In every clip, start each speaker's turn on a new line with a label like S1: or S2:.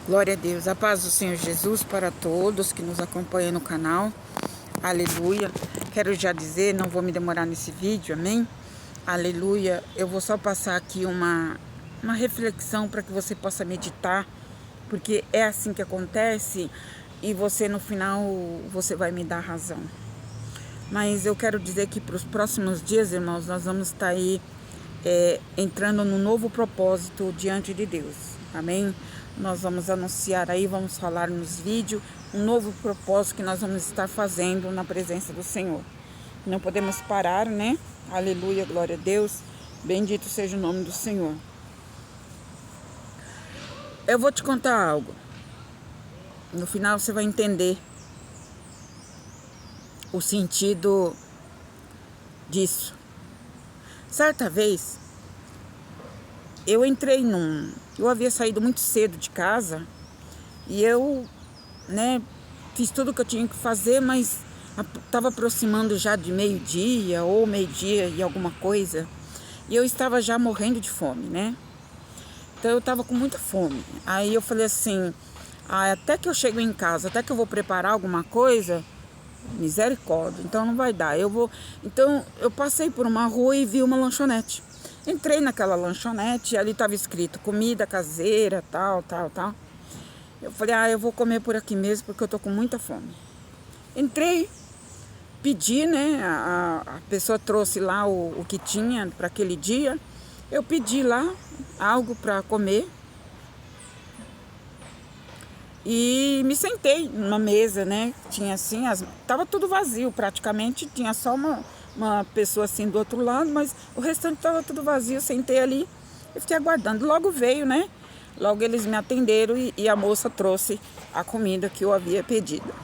S1: Glória a Deus, a paz do Senhor Jesus para todos que nos acompanham no canal, aleluia. Quero já dizer, não vou me demorar nesse vídeo, amém? Aleluia, eu vou só passar aqui uma reflexão para que você possa meditar, porque é assim que acontece e você no final, você vai me dar razão. Mas eu quero dizer que para os próximos dias, irmãos, nós vamos estar aí entrando num novo propósito diante de Deus, amém? Nós vamos anunciar aí, vamos falar nos vídeos, um novo propósito que nós vamos estar fazendo na presença do Senhor. Não podemos parar, né? Aleluia, glória a Deus, bendito seja o nome do Senhor. Eu vou te contar algo, no final você vai entender o sentido disso. Certa vez, eu havia saído muito cedo de casa e eu, fiz tudo o que eu tinha que fazer, mas estava aproximando já de meio-dia ou meio-dia e alguma coisa e eu estava já morrendo de fome, né? Então eu estava com muita fome. Aí eu falei assim, até que eu chego em casa, até que eu vou preparar alguma coisa, misericórdia, então não vai dar. Então eu passei por uma rua e vi uma lanchonete. Entrei naquela lanchonete, ali estava escrito comida caseira, tal. Eu falei, eu vou comer por aqui mesmo porque eu tô com muita fome. Entrei, pedi, né? A pessoa trouxe lá o que tinha para aquele dia. Eu pedi lá algo para comer. E me sentei numa mesa, né? Tinha assim, tava tudo vazio praticamente, tinha só uma pessoa assim do outro lado, mas o restante tava tudo vazio. Sentei ali e fiquei aguardando. Logo veio, né? Logo eles me atenderam e a moça trouxe a comida que eu havia pedido.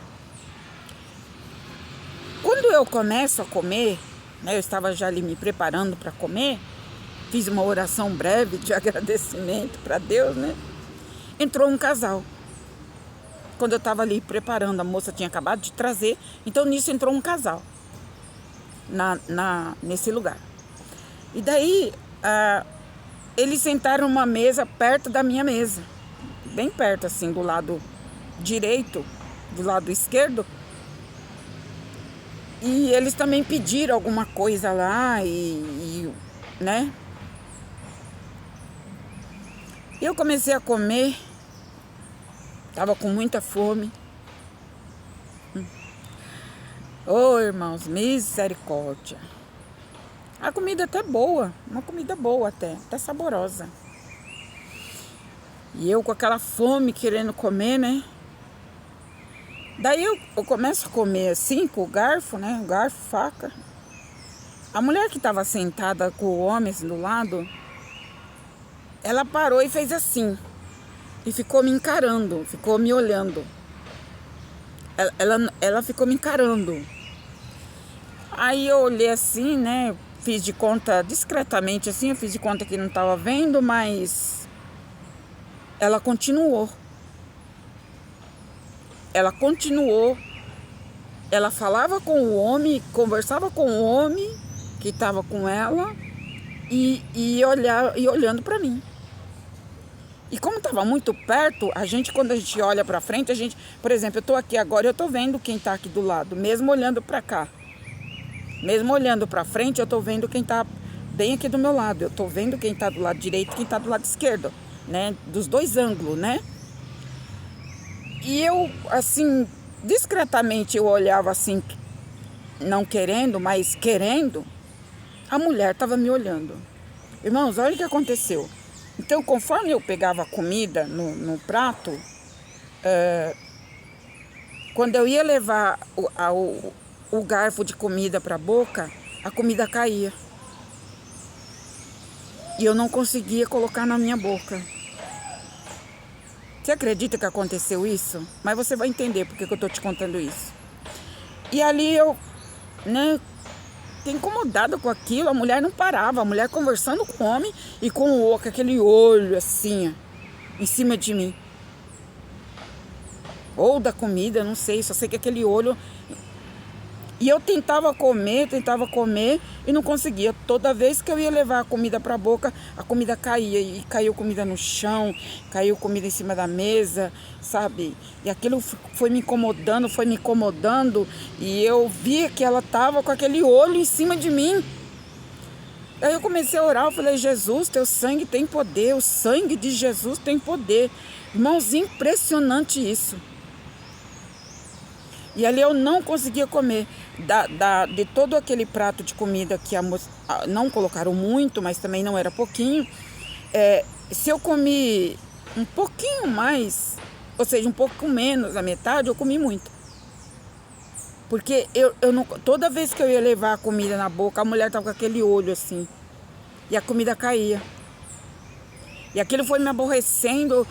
S1: Quando eu começo a comer, né? Eu estava já ali me preparando para comer, fiz uma oração breve de agradecimento para Deus, né? Entrou um casal. Quando eu estava ali preparando, a moça tinha acabado de trazer, então nisso entrou um casal nesse lugar. E daí eles sentaram numa mesa perto da minha mesa, bem perto assim, do lado direito, do lado esquerdo. E eles também pediram alguma coisa lá né? Eu comecei a comer. Tava com muita fome. Irmãos, misericórdia. A comida até boa, uma comida boa até saborosa. E eu com aquela fome querendo comer, né? Daí eu começo a comer assim, com o garfo, né? Garfo, faca. A mulher que estava sentada com o homem assim, do lado, ela parou e fez assim. E ficou me encarando, ficou me olhando. Ela ficou me encarando. Aí eu olhei assim, né? Fiz de conta, discretamente assim, eu fiz de conta que não estava vendo, mas ela continuou. Ela falava com o homem, conversava com o homem que estava com ela e olhando para mim. E como estava muito perto, quando a gente olha para frente, por exemplo, eu estou aqui agora, eu estou vendo quem está aqui do lado, mesmo olhando para cá. Mesmo olhando para frente, eu estou vendo quem está bem aqui do meu lado. Eu estou vendo quem está do lado direito e quem está do lado esquerdo, né? Dos dois ângulos, né? E eu, assim, discretamente eu olhava assim, não querendo, mas querendo. A mulher estava me olhando. Irmãos, olha o que aconteceu. Então, conforme eu pegava a comida no prato, quando eu ia levar o garfo de comida para a boca, a comida caía. E eu não conseguia colocar na minha boca. Você acredita que aconteceu isso? Mas você vai entender porque que eu estou te contando isso. E ali eu, né, fiquei incomodada com aquilo. A mulher não parava, a mulher conversando com o homem e com aquele olho assim, em cima de mim. Ou da comida, não sei, só sei que aquele olho. E eu tentava comer e não conseguia. Toda vez que eu ia levar a comida para a boca, a comida caía. E caiu comida no chão, caiu comida em cima da mesa, sabe? E aquilo foi me incomodando. E eu via que ela estava com aquele olho em cima de mim. Aí eu comecei a orar, eu falei, Jesus, teu sangue tem poder, o sangue de Jesus tem poder. Irmãos, impressionante isso. E ali eu não conseguia comer. De todo aquele prato de comida que não colocaram muito, mas também não era pouquinho. Se eu comi um pouquinho mais, ou seja, um pouco menos, a metade, eu comi muito. Porque eu não, toda vez que eu ia levar a comida na boca, a mulher estava com aquele olho assim. E a comida caía. E aquilo foi me aborrecendo.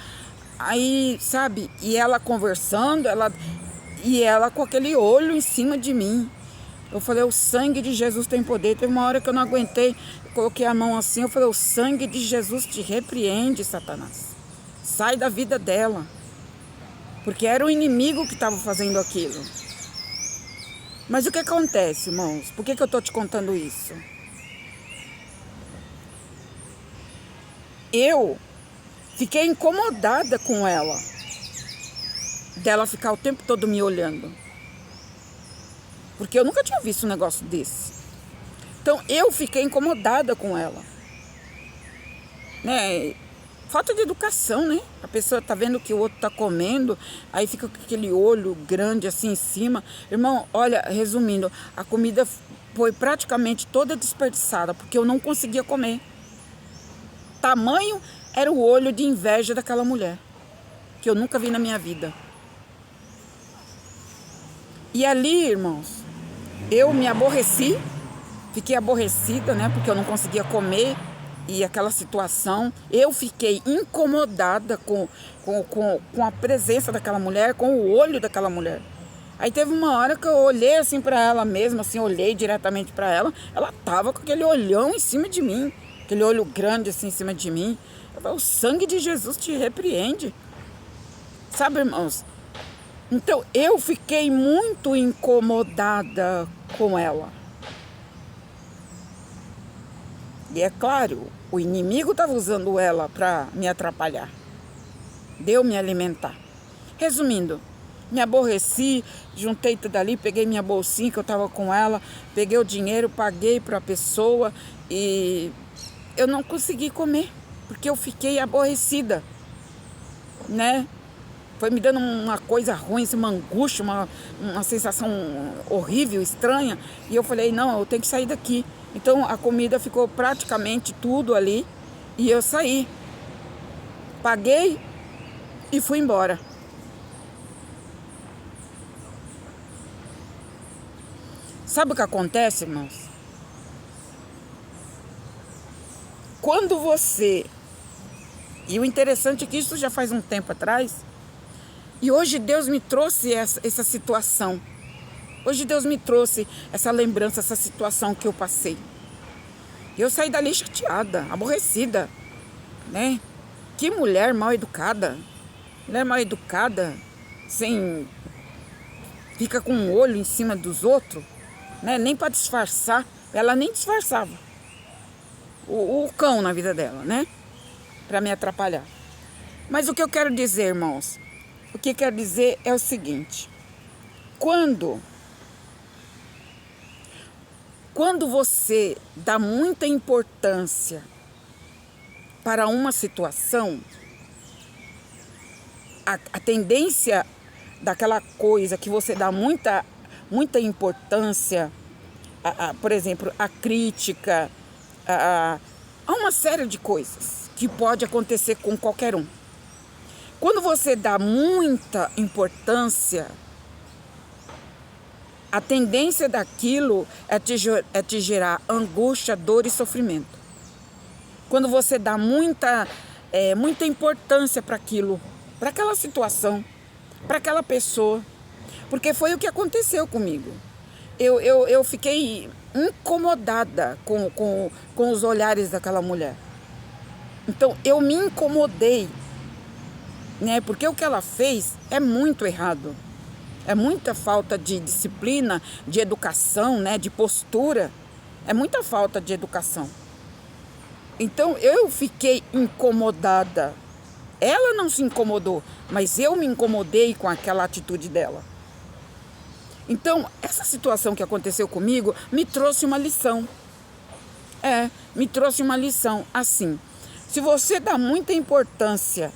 S1: Aí, sabe, e ela conversando, e ela com aquele olho em cima de mim. Eu falei, o sangue de Jesus tem poder. Teve uma hora que eu não aguentei, eu coloquei a mão assim, eu falei, o sangue de Jesus te repreende, Satanás. Sai da vida dela. Porque era o inimigo que estava fazendo aquilo. Mas o que acontece, irmãos? Por que eu estou te contando isso? Eu fiquei incomodada com ela. Dela ficar o tempo todo me olhando. Porque eu nunca tinha visto um negócio desse. Então eu fiquei incomodada com ela. Né? Falta de educação, né? A pessoa tá vendo que o outro tá comendo, aí fica com aquele olho grande assim em cima. Irmão, olha, resumindo, a comida foi praticamente toda desperdiçada, porque eu não conseguia comer. Tamanho era o olho de inveja daquela mulher, que eu nunca vi na minha vida. E ali, irmãos, eu me aborreci, fiquei aborrecida, né? Porque eu não conseguia comer. E aquela situação, eu fiquei incomodada com a presença daquela mulher, com o olho daquela mulher. Aí teve uma hora que eu olhei assim para ela mesma, assim, olhei diretamente para ela, ela tava com aquele olhão em cima de mim, aquele olho grande assim em cima de mim. Eu falei, o sangue de Jesus te repreende. Sabe, irmãos? Então eu fiquei muito incomodada com ela. E é claro, o inimigo estava usando ela para me atrapalhar, de eu me alimentar. Resumindo, me aborreci, juntei tudo ali, peguei minha bolsinha que eu estava com ela, peguei o dinheiro, paguei para a pessoa e eu não consegui comer, porque eu fiquei aborrecida, né? Foi me dando uma coisa ruim, uma angústia, uma sensação horrível, estranha. E eu falei, não, eu tenho que sair daqui. Então a comida ficou praticamente tudo ali e eu saí. Paguei e fui embora. Sabe o que acontece, irmãos? Quando você... E o interessante é que isso já faz um tempo atrás. E hoje Deus me trouxe essa situação. Hoje Deus me trouxe essa lembrança, essa situação que eu passei. Eu saí dali chateada, aborrecida, né? Que mulher mal educada. Mulher mal educada, fica com um olho em cima dos outros, né? Nem para disfarçar. Ela nem disfarçava. O cão na vida dela, né? Para me atrapalhar. Mas o que eu quero dizer, irmãos? O que eu quero dizer é o seguinte. Quando você dá muita importância para uma situação, a tendência daquela coisa que você dá muita importância, por exemplo, a crítica, a uma série de coisas que pode acontecer com qualquer um. Quando você dá muita importância, a tendência daquilo é te gerar angústia, dor e sofrimento. Quando você dá muita importância para aquilo, para aquela situação, para aquela pessoa. Porque foi o que aconteceu comigo. Eu fiquei incomodada com os olhares daquela mulher. Então eu me incomodei, né? Porque o que ela fez é muito errado. É muita falta de disciplina, de educação, né? De postura. É muita falta de educação. Então eu fiquei incomodada. Ela não se incomodou, mas eu me incomodei com aquela atitude dela. Então, essa situação que aconteceu comigo me trouxe uma lição. Me trouxe uma lição assim. Se você dá muita importância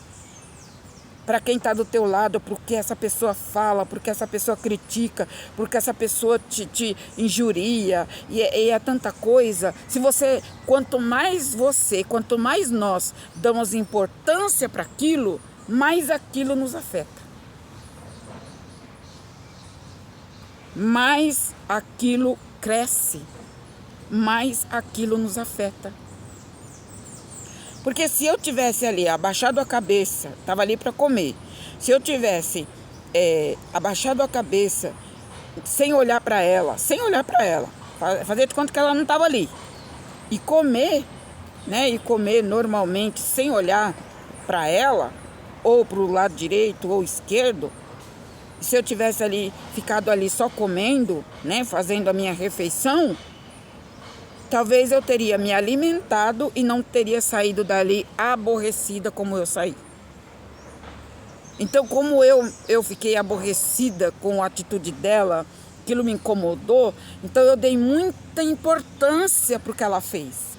S1: para quem está do teu lado, porque essa pessoa fala, porque essa pessoa critica, porque essa pessoa te injuria, e é tanta coisa. Quanto mais nós damos importância para aquilo, mais aquilo nos afeta. Mais aquilo cresce, mais aquilo nos afeta. Porque se eu tivesse ali abaixado a cabeça, estava ali para comer, se eu tivesse abaixado a cabeça, sem olhar para ela, fazer de conta que ela não estava ali, e comer, né? E comer normalmente, sem olhar para ela, ou para o lado direito ou esquerdo, se eu tivesse ali, ficado ali só comendo, né? Fazendo a minha refeição, talvez eu teria me alimentado e não teria saído dali aborrecida como eu saí. Então, como eu fiquei aborrecida com a atitude dela, aquilo me incomodou, então eu dei muita importância para o que ela fez.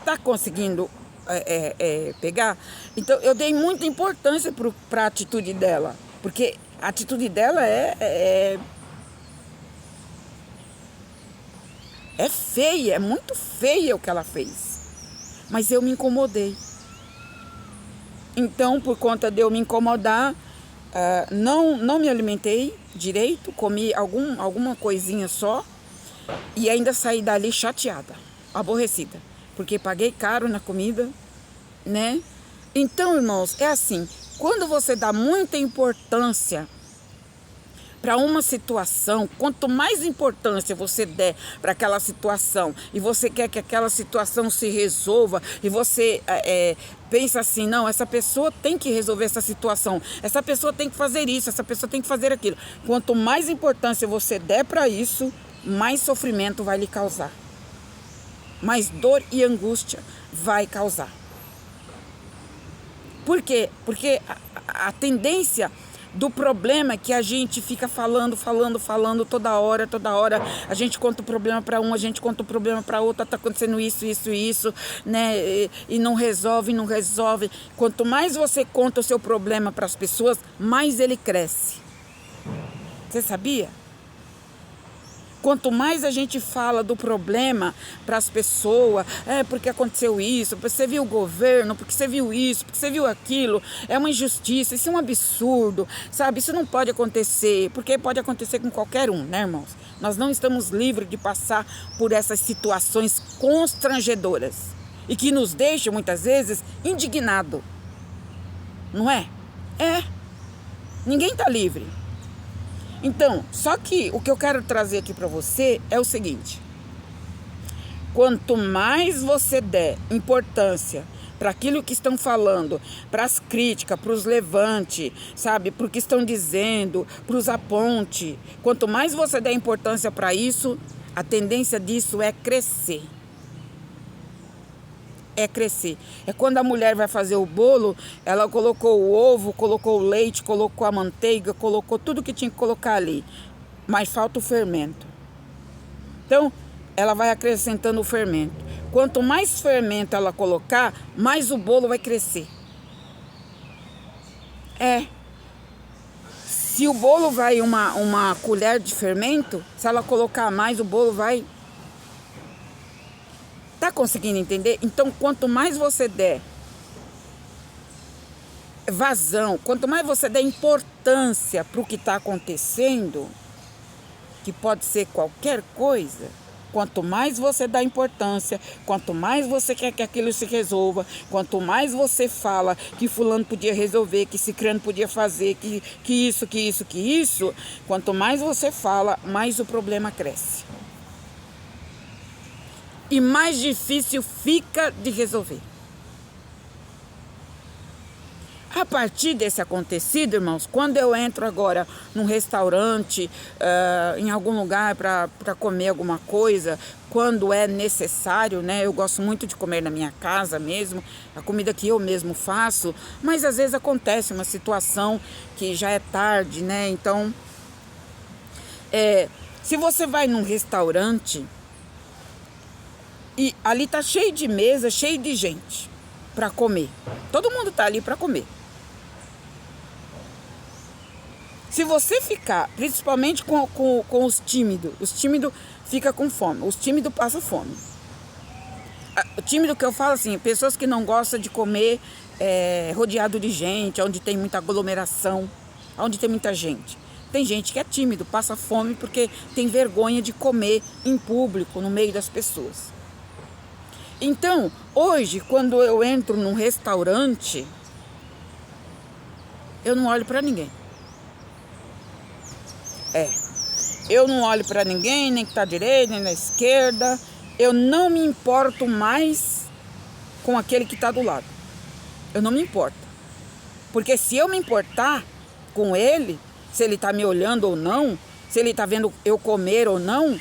S1: Tá conseguindo pegar? Então, eu dei muita importância para a atitude dela, porque a atitude dela é feia, é muito feia o que ela fez. Mas eu me incomodei. Então, por conta de eu me incomodar, não me alimentei direito, comi alguma coisinha só e ainda saí dali chateada, aborrecida, porque paguei caro na comida, né? Então, irmãos, é assim, quando você dá muita importância para uma situação, quanto mais importância você der para aquela situação e você quer que aquela situação se resolva e você pensa assim, não, essa pessoa tem que resolver essa situação, essa pessoa tem que fazer isso, essa pessoa tem que fazer aquilo. Quanto mais importância você der para isso, mais sofrimento vai lhe causar, mais dor e angústia vai causar. Por quê? Porque a tendência do problema é que a gente fica falando toda hora. A gente conta o problema para um, a gente conta o problema para outro, tá acontecendo isso, né? E não resolve. Quanto mais você conta o seu problema para as pessoas, mais ele cresce. Você sabia? Quanto mais a gente fala do problema para as pessoas, porque aconteceu isso, porque você viu o governo, porque você viu isso, porque você viu aquilo, é uma injustiça, isso é um absurdo, sabe? Isso não pode acontecer, porque pode acontecer com qualquer um, né, irmãos? Nós não estamos livres de passar por essas situações constrangedoras e que nos deixam, muitas vezes, indignados, não é? Ninguém está livre. Então, só que o que eu quero trazer aqui para você é o seguinte: quanto mais você der importância para aquilo que estão falando, para as críticas, para os levantes, sabe, para o que estão dizendo, para os apontes, quanto mais você der importância para isso, a tendência disso é crescer. É quando a mulher vai fazer o bolo, ela colocou o ovo, colocou o leite, colocou a manteiga, colocou tudo que tinha que colocar ali, mas falta o fermento. Então, ela vai acrescentando o fermento. Quanto mais fermento ela colocar, mais o bolo vai crescer. Se o bolo vai uma colher de fermento, se ela colocar mais, o bolo vai... Tá conseguindo entender? Então, quanto mais você der vazão, quanto mais você der importância para o que está acontecendo, que pode ser qualquer coisa, quanto mais você dá importância, quanto mais você quer que aquilo se resolva, quanto mais você fala que fulano podia resolver, que cicrano podia fazer, que isso, quanto mais você fala, mais o problema cresce. E mais difícil fica de resolver. A partir desse acontecido, irmãos, quando eu entro agora num restaurante, em algum lugar para comer alguma coisa, quando é necessário, né? Eu gosto muito de comer na minha casa mesmo, a comida que eu mesmo faço, mas às vezes acontece uma situação que já é tarde, né? Então, se você vai num restaurante e ali tá cheio de mesa, cheio de gente para comer, todo mundo tá ali para comer. Se você ficar, principalmente com os tímidos fica com fome, os tímidos passam fome. O tímido que eu falo assim, pessoas que não gostam de comer rodeado de gente, onde tem muita aglomeração, onde tem muita gente. Tem gente que é tímido, passa fome porque tem vergonha de comer em público, no meio das pessoas. Então, hoje, quando eu entro num restaurante, eu não olho para ninguém. Eu não olho para ninguém, nem que está à direita, nem na esquerda. Eu não me importo mais com aquele que está do lado. Eu não me importo. Porque se eu me importar com ele, se ele está me olhando ou não, se ele está vendo eu comer ou não,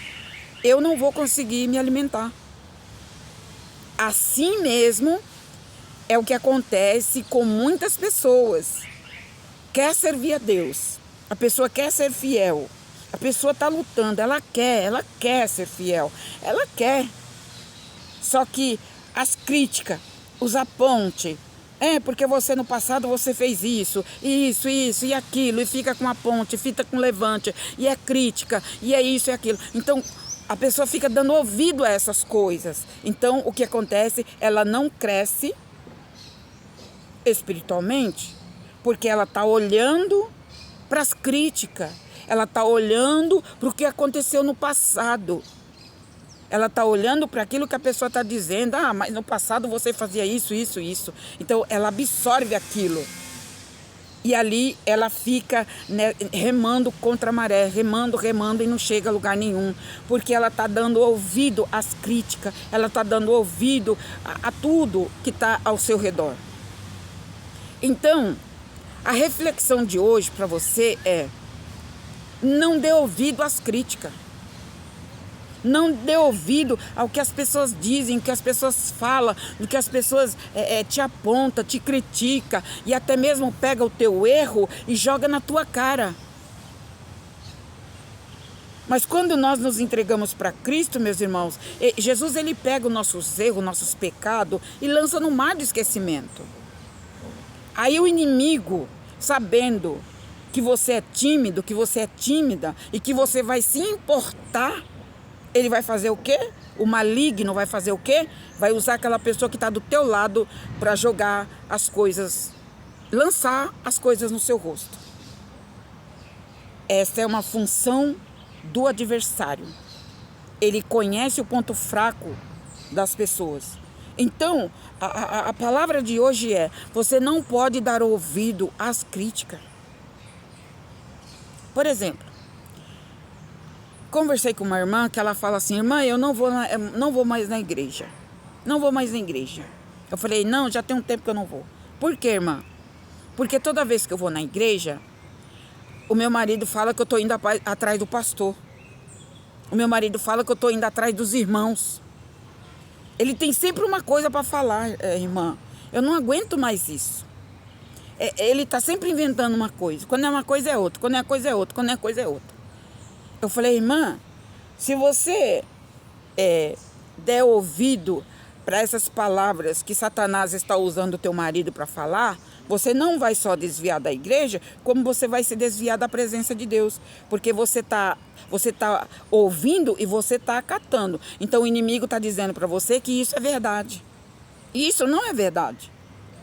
S1: eu não vou conseguir me alimentar. Assim mesmo é o que acontece com muitas pessoas. Quer servir a Deus. A pessoa quer ser fiel. A pessoa está lutando, ela quer ser fiel. Ela quer. Só que as críticas, os apontes, porque você no passado você fez isso e aquilo, e fica com a ponte, fica com levante, e é crítica, e é isso e aquilo. Então, a pessoa fica dando ouvido a essas coisas. Então, o que acontece? Ela não cresce espiritualmente, porque ela está olhando para as críticas, ela está olhando para o que aconteceu no passado, ela está olhando para aquilo que a pessoa está dizendo, mas no passado você fazia isso. Então ela absorve aquilo e ali ela fica, né, remando contra a maré, remando e não chega a lugar nenhum, porque ela está dando ouvido às críticas, ela está dando ouvido a tudo que está ao seu redor. Então, a reflexão de hoje para você é: não dê ouvido às críticas. Não dê ouvido ao que as pessoas dizem, o que as pessoas falam, o que as pessoas te apontam, te criticam e até mesmo pega o teu erro e joga na tua cara. Mas quando nós nos entregamos para Cristo, meus irmãos, Jesus ele pega os nossos erros, nossos pecados e lança no mar do esquecimento. Aí o inimigo, sabendo que você é tímido, que você é tímida e que você vai se importar, ele vai fazer o quê? O maligno vai fazer o quê? Vai usar aquela pessoa que está do teu lado para jogar as coisas, lançar as coisas no seu rosto. Essa é uma função do adversário. Ele conhece o ponto fraco das pessoas. Então, a palavra de hoje é: você não pode dar ouvido às críticas. Por exemplo, conversei com uma irmã que ela fala assim: irmã, eu não vou mais na igreja. Não vou mais na igreja. Eu falei: não, já tem um tempo que eu não vou. Por quê, irmã? Porque toda vez que eu vou na igreja, o meu marido fala que eu estou indo atrás do pastor. O meu marido fala que eu estou indo atrás dos irmãos. Ele tem sempre uma coisa para falar, irmã. Eu não aguento mais isso. Ele está sempre inventando uma coisa. Quando é uma coisa é outra, quando é uma coisa é outra, quando é uma coisa é outra. Eu falei: irmã, se você der ouvido para essas palavras que Satanás está usando o teu marido para falar, você não vai só desviar da igreja, como você vai se desviar da presença de Deus. Porque você tá ouvindo e você está acatando. Então o inimigo está dizendo para você que isso é verdade. E isso não é verdade.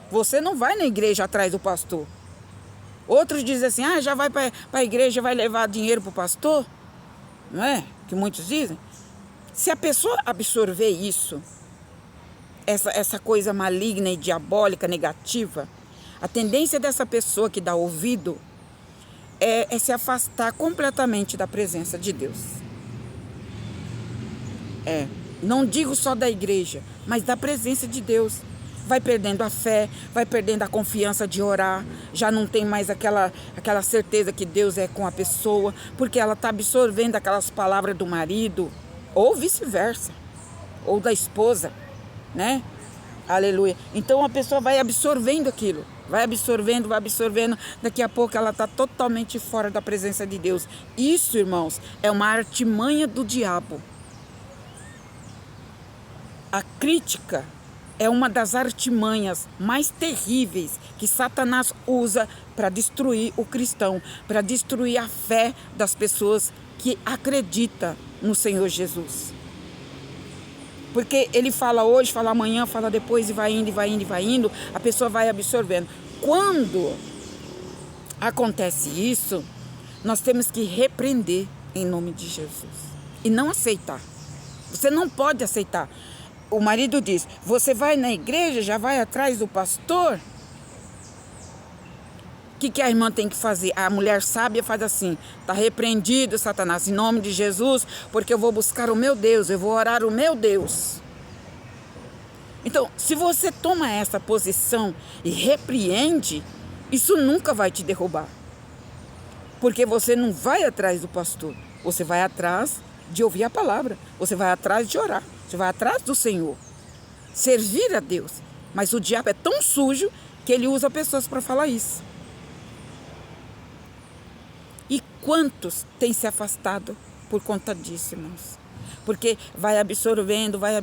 S1: Você não vai na igreja atrás do pastor. Outros dizem assim: já vai para a igreja, vai levar dinheiro para o pastor. Não é? Que muitos dizem. Se a pessoa absorver isso, essa coisa maligna e diabólica, negativa, a tendência dessa pessoa que dá ouvido é se afastar completamente da presença de Deus. Não digo só da igreja, mas da presença de Deus. vai perdendo a fé, vai perdendo a confiança de orar, já não tem mais aquela certeza que Deus é com a pessoa, porque ela está absorvendo aquelas palavras do marido, ou vice-versa, ou da esposa, né? Aleluia. Então a pessoa vai absorvendo aquilo, vai absorvendo, daqui a pouco ela está totalmente fora da presença de Deus. Isso, irmãos, é uma artimanha do diabo. A crítica é uma das artimanhas mais terríveis que Satanás usa para destruir o cristão, para destruir a fé das pessoas que acreditam no Senhor Jesus. Porque ele fala hoje, fala amanhã, fala depois e vai indo, a pessoa vai absorvendo. Quando acontece isso, nós temos que repreender em nome de Jesus e não aceitar. Você não pode aceitar. O marido diz, você vai na igreja, já vai atrás do pastor? O que a irmã tem que fazer? A mulher sábia faz assim, está repreendido, Satanás, em nome de Jesus, porque eu vou buscar o meu Deus, eu vou orar o meu Deus. Então, se você toma essa posição e repreende, isso nunca vai te derrubar. Porque você não vai atrás do pastor, você vai atrás de ouvir a palavra, você vai atrás de orar, você vai atrás do Senhor, servir a Deus. Mas o diabo é tão sujo que ele usa pessoas para falar isso. E quantos têm se afastado por conta disso, irmãos? Porque vai absorvendo, vai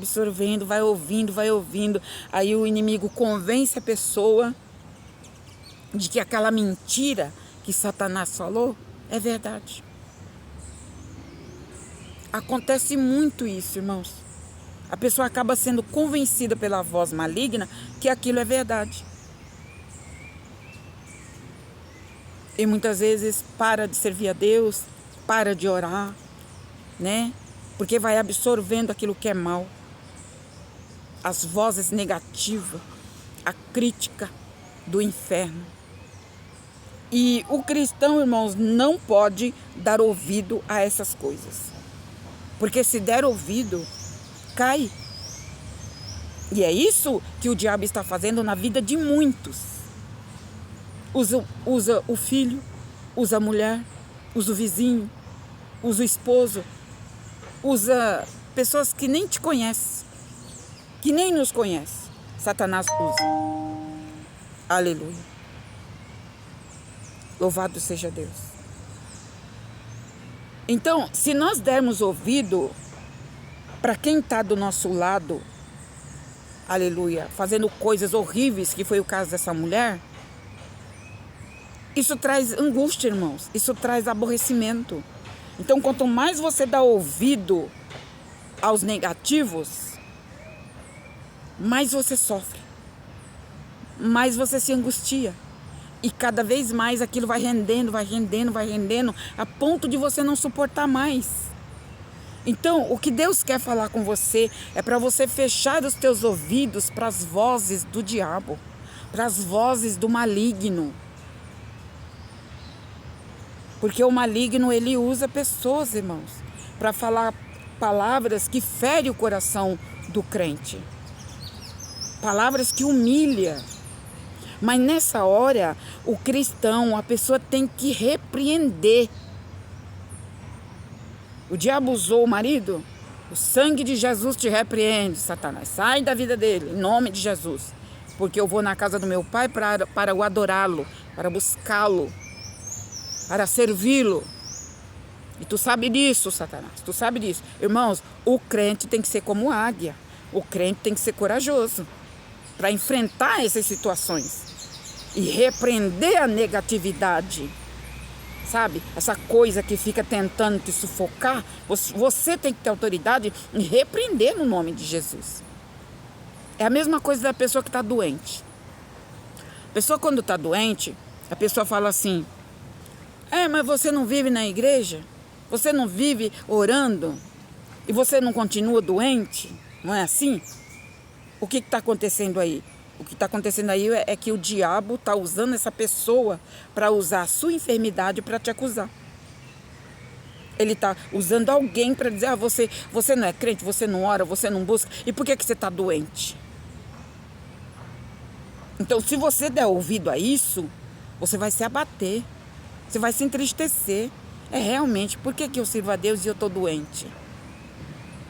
S1: ouvindo. Aí o inimigo convence a pessoa de que aquela mentira que Satanás falou é verdade. Acontece muito isso, irmãos. A pessoa acaba sendo convencida pela voz maligna que aquilo é verdade. E muitas vezes para de servir a Deus, para de orar, né? Porque vai absorvendo aquilo que é mal. As vozes negativas, a crítica do inferno. E o cristão, irmãos, não pode dar ouvido a essas coisas. Porque se der ouvido, cai. E é isso que o diabo está fazendo na vida de muitos. Usa o filho, usa a mulher, usa o vizinho, usa o esposo, usa pessoas que nem te conhecem, que nem nos conhecem. Satanás usa. Aleluia. Louvado seja Deus. Então, se nós dermos ouvido para quem está do nosso lado, aleluia, fazendo coisas horríveis, que foi o caso dessa mulher, isso traz angústia, irmãos. Isso traz aborrecimento. Então, quanto mais você dá ouvido aos negativos, mais você sofre, mais você se angustia. E cada vez mais aquilo vai rendendo, a ponto de você não suportar mais. Então, o que Deus quer falar com você é para você fechar os teus ouvidos para as vozes do diabo, para as vozes do maligno. Porque o maligno, ele usa pessoas, irmãos, para falar palavras que ferem o coração do crente. Palavras que humilham. Mas nessa hora, o cristão, a pessoa tem que repreender. O diabo usou o marido, o sangue de Jesus te repreende, Satanás. Sai da vida dele, em nome de Jesus. Porque eu vou na casa do meu pai para o adorá-lo, para buscá-lo, para servi-lo. E tu sabe disso, Satanás, tu sabe disso. Irmãos, o crente tem que ser como águia. O crente tem que ser corajoso para enfrentar essas situações e repreender a negatividade, sabe? Essa coisa que fica tentando te sufocar, você tem que ter autoridade em repreender no nome de Jesus. É a mesma coisa da pessoa que está doente. A pessoa quando está doente, a pessoa fala assim, mas você não vive na igreja? Você não vive orando? E você não continua doente? Não é assim? O que está acontecendo aí? O que está acontecendo aí é que o diabo está usando essa pessoa para usar a sua enfermidade para te acusar. Ele está usando alguém para dizer, você não é crente, você não ora, você não busca. E por que você está doente? Então, se você der ouvido a isso, você vai se abater, você vai se entristecer. É realmente, por que eu sirvo a Deus e eu estou doente?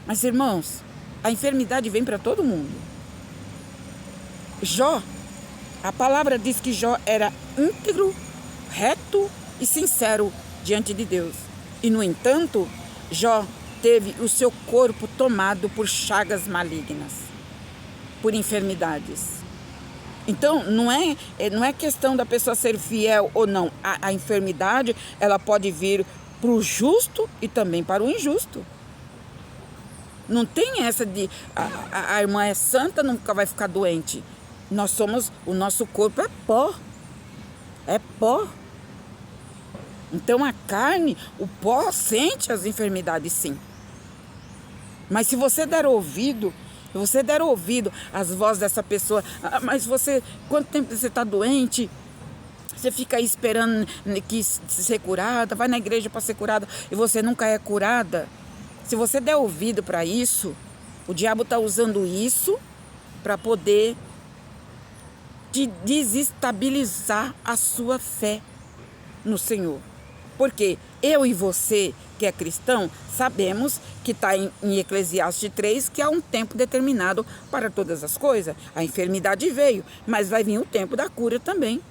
S1: Mas, irmãos, a enfermidade vem para todo mundo. Jó, a palavra diz que Jó era íntegro, reto e sincero diante de Deus. E, no entanto, Jó teve o seu corpo tomado por chagas malignas, por enfermidades. Então, não é questão da pessoa ser fiel ou não. A enfermidade, ela pode vir para o justo e também para o injusto. Não tem essa de a irmã é santa, nunca vai ficar doente. O nosso corpo é pó. É pó. Então, a carne, o pó sente as enfermidades, sim. Mas se você der ouvido às vozes dessa pessoa, mas quanto tempo você está doente? Você fica aí esperando que ser curada, vai na igreja para ser curada e você nunca é curada. Se você der ouvido para isso, o diabo está usando isso para poder te desestabilizar a sua fé no Senhor. Porque eu e você, que é cristão, sabemos que está em Eclesiastes 3, que há um tempo determinado para todas as coisas. A enfermidade veio, mas vai vir o tempo da cura também.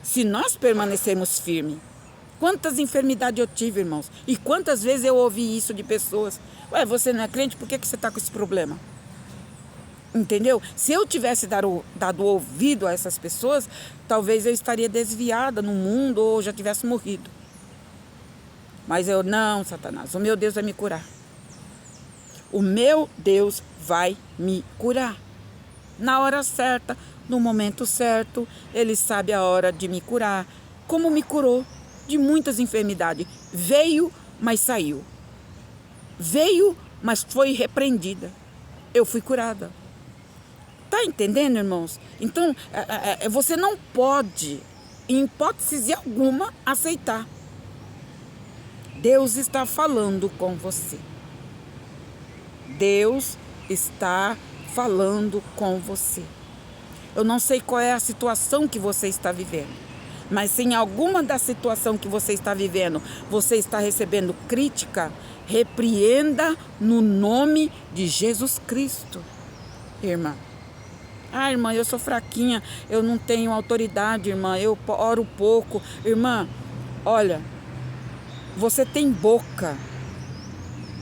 S1: Se nós permanecermos firmes. Quantas enfermidades eu tive, irmãos? E quantas vezes eu ouvi isso de pessoas? Ué, você não é crente, por que você está com esse problema? Entendeu? Se eu tivesse dado ouvido a essas pessoas, talvez eu estaria desviada no mundo ou já tivesse morrido. Mas não, Satanás, o meu Deus vai me curar. O meu Deus vai me curar. Na hora certa, no momento certo, Ele sabe a hora de me curar. Como me curou de muitas enfermidades. Veio, mas saiu. Veio, mas foi repreendida. Eu fui curada. Tá entendendo, irmãos? Então, você não pode, em hipótese alguma, aceitar. Deus está falando com você. Deus está falando com você. Eu não sei qual é a situação que você está vivendo, mas se em alguma da situação que você está vivendo, você está recebendo crítica, repreenda no nome de Jesus Cristo, irmã. Irmã, eu sou fraquinha, eu não tenho autoridade, irmã, eu oro pouco. Irmã, olha, você tem boca.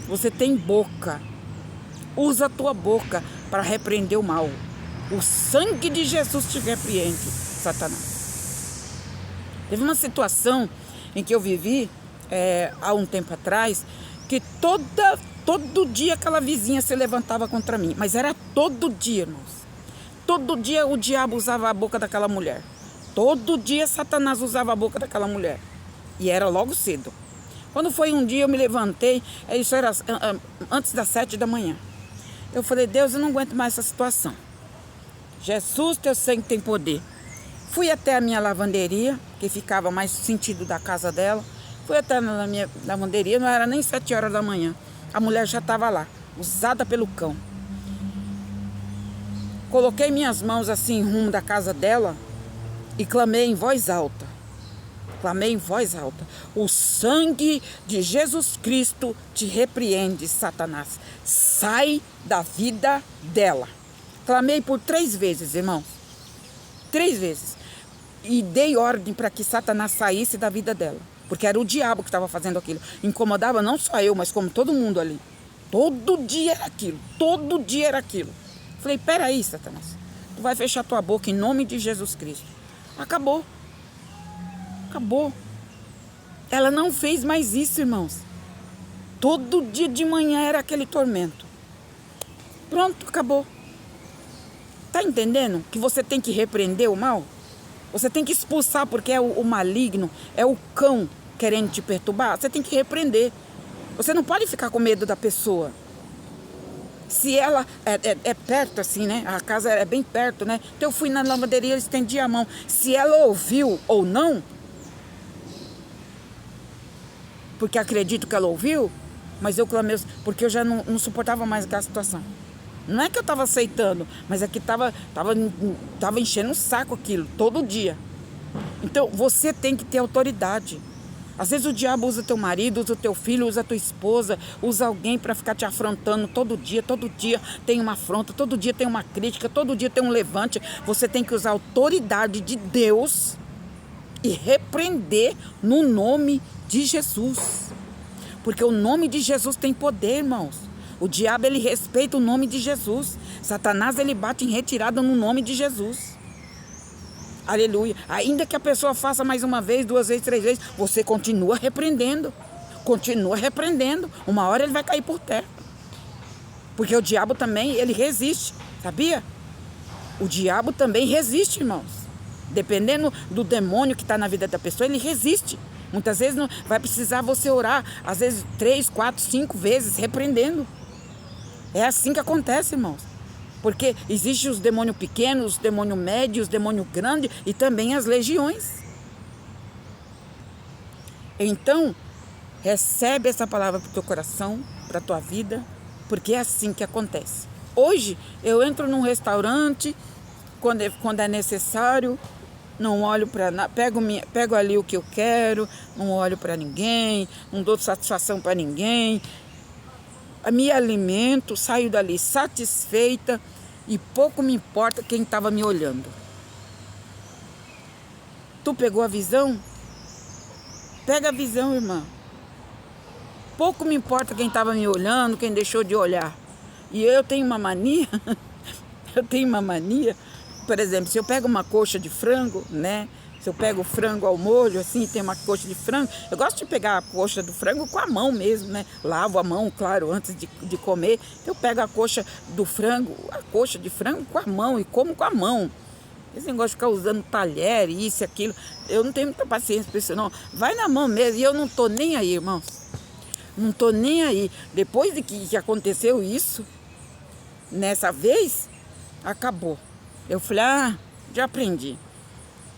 S1: Você tem boca. Usa a tua boca para repreender o mal. O sangue de Jesus te repreende, Satanás. Teve uma situação em que eu vivi há um tempo atrás, que todo dia aquela vizinha se levantava contra mim. Mas era todo dia, irmãos. Todo dia o diabo usava a boca daquela mulher. Todo dia Satanás usava a boca daquela mulher. E era logo cedo. Quando foi um dia eu me levantei, isso era antes das 7 da manhã. Eu falei, Deus, eu não aguento mais essa situação. Jesus, teu sangue tem poder. Fui até a minha lavanderia, que ficava mais no sentido da casa dela. Fui até na minha lavanderia, não era nem 7 horas da manhã. A mulher já estava lá, usada pelo cão. Coloquei minhas mãos assim em rumo da casa dela e clamei em voz alta. Clamei em voz alta. O sangue de Jesus Cristo te repreende, Satanás. Sai da vida dela. Clamei por 3 vezes, irmãos. 3 vezes. E dei ordem para que Satanás saísse da vida dela. Porque era o diabo que estava fazendo aquilo. Incomodava não só eu, mas como todo mundo ali. Todo dia era aquilo. Todo dia era aquilo. Falei, peraí, Satanás. Tu vai fechar tua boca em nome de Jesus Cristo. Acabou. Acabou. Ela não fez mais isso, irmãos. Todo dia de manhã era aquele tormento. Pronto, acabou. Tá entendendo que você tem que repreender o mal? Você tem que expulsar, porque é o maligno, é o cão querendo te perturbar. Você tem que repreender. Você não pode ficar com medo da pessoa. Se ela é perto assim, né? A casa é bem perto, né? Então eu fui na lavanderia, eu estendi a mão. Se ela ouviu ou não, porque acredito que ela ouviu, mas eu clamei, porque eu já não suportava mais aquela situação. Não é que eu estava aceitando, mas é que tava enchendo um saco aquilo, todo dia. Então, você tem que ter autoridade. Às vezes o diabo usa teu marido, usa teu filho, usa tua esposa, usa alguém para ficar te afrontando todo dia tem uma afronta, todo dia tem uma crítica, todo dia tem um levante. Você tem que usar a autoridade de Deus e repreender no nome de Jesus. Porque o nome de Jesus tem poder, irmãos. O diabo, ele respeita o nome de Jesus. Satanás, ele bate em retirada no nome de Jesus. Aleluia. Ainda que a pessoa faça mais uma vez, 2 vezes, 3 vezes, você continua repreendendo. Continua repreendendo. Uma hora ele vai cair por terra. Porque o diabo também, ele resiste. Sabia? O diabo também resiste, irmãos. Dependendo do demônio que está na vida da pessoa, ele resiste. Muitas vezes não vai precisar você orar, às vezes 3, 4, 5 vezes, repreendendo. É assim que acontece, irmãos. Porque existem os demônios pequenos, os demônios médios, os demônios grandes e também as legiões. Então, recebe essa palavra para o teu coração, para a tua vida, porque é assim que acontece. Hoje, eu entro num restaurante, quando é necessário, não olho para nada, pego ali o que eu quero, não olho para ninguém, não dou satisfação para ninguém. Me alimento, saio dali satisfeita e pouco me importa quem estava me olhando. Tu pegou a visão? Pega a visão, irmã. Pouco me importa quem estava me olhando, quem deixou de olhar. E eu tenho uma mania, por exemplo, se eu pego uma coxa de frango, né? Se eu pego o frango ao molho, assim, tem uma coxa de frango, eu gosto de pegar a coxa do frango com a mão mesmo, né? Lavo a mão, claro, antes de comer. Eu pego a coxa de frango com a mão e como com a mão. Esse negócio de ficar usando talher, isso e aquilo, eu não tenho muita paciência para isso, não. Vai na mão mesmo, e eu não tô nem aí, irmãos. Não tô nem aí. Depois de que aconteceu isso, nessa vez, acabou. Eu falei, já aprendi.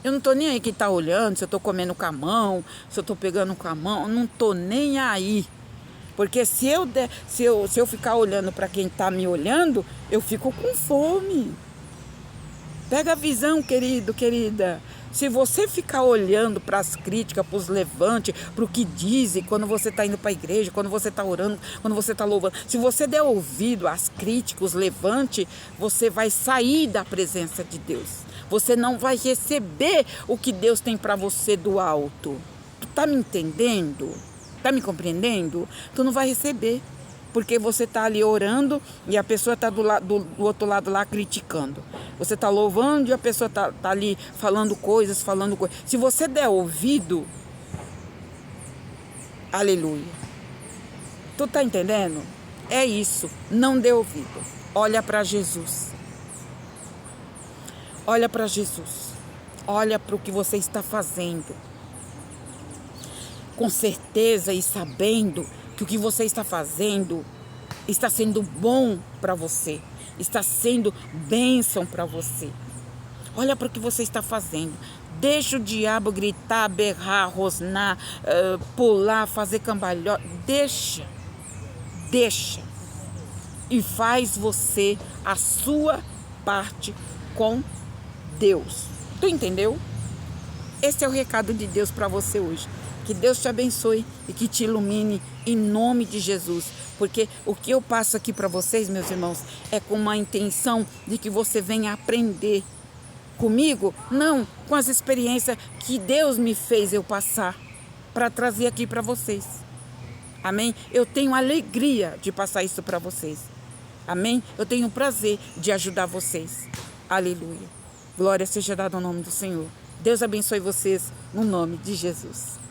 S1: Eu não tô nem aí quem tá olhando, se eu tô comendo com a mão, se eu tô pegando com a mão, não tô nem aí. Porque se eu ficar olhando para quem tá me olhando, eu fico com fome. Pega a visão, querido, querida. Se você ficar olhando para as críticas, para os levantes, para o que dizem, quando você está indo para a igreja, quando você está orando, quando você está louvando, se você der ouvido às críticas, os levantes, você vai sair da presença de Deus. Você não vai receber o que Deus tem para você do alto. Tu tá me entendendo? Tá me compreendendo? Tu não vai receber. Porque você está ali orando e a pessoa está do outro lado lá criticando. Você está louvando e a pessoa está ali falando coisas. Se você der ouvido, aleluia. Tu está entendendo? É isso. Não dê ouvido. Olha para Jesus. Olha para Jesus. Olha para o que você está fazendo. Com certeza e sabendo que o que você está fazendo está sendo bom para você, está sendo bênção para você. Olha para o que você está fazendo. Deixa o diabo gritar, berrar, rosnar, pular, fazer cambalhota. Deixa. E faz você a sua parte com Deus. Tu entendeu? Esse é o recado de Deus para você hoje. Que Deus te abençoe e que te ilumine em nome de Jesus. Porque o que eu passo aqui para vocês, meus irmãos, é com uma intenção de que você venha aprender comigo, não com as experiências que Deus me fez eu passar, para trazer aqui para vocês. Amém? Eu tenho alegria de passar isso para vocês. Amém? Eu tenho prazer de ajudar vocês. Aleluia. Glória seja dada ao nome do Senhor. Deus abençoe vocês no nome de Jesus.